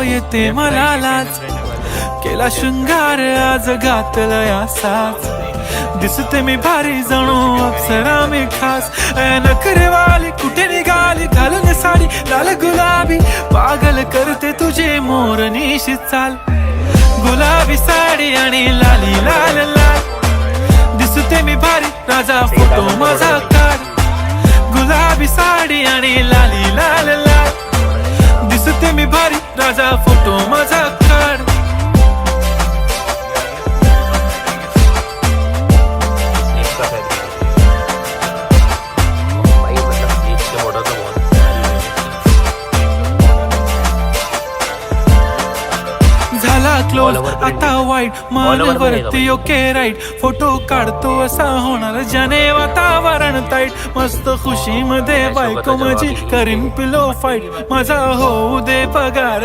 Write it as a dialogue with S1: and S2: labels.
S1: येते मला लाज, केला शृंगार आज घातलंय असाच, दिसते मी भारी जणू अप्सरा मी खास, नखरेवाली कुठे निघाली घालून साडी लाल गुलाबी, पागल करते तुझे मोरनीशी चाल, गुलाबी साडी आणि लाली लाल लाल, दिसते मी भारी राजा फोटो माझा काढ, गुलाबी साडी आणि लाली लाल लाल, दिसते मी भारी राजा फोटो माझा काढ. झाला क्लोज आता वाईट मानवरती ओके राईट, फोटो काढतो असा होणार ज्याने वातावरण ताईट, मस्त खुशी मध्ये बायको माझी करीन पिलो फाईट, माझा होऊ दे पगार.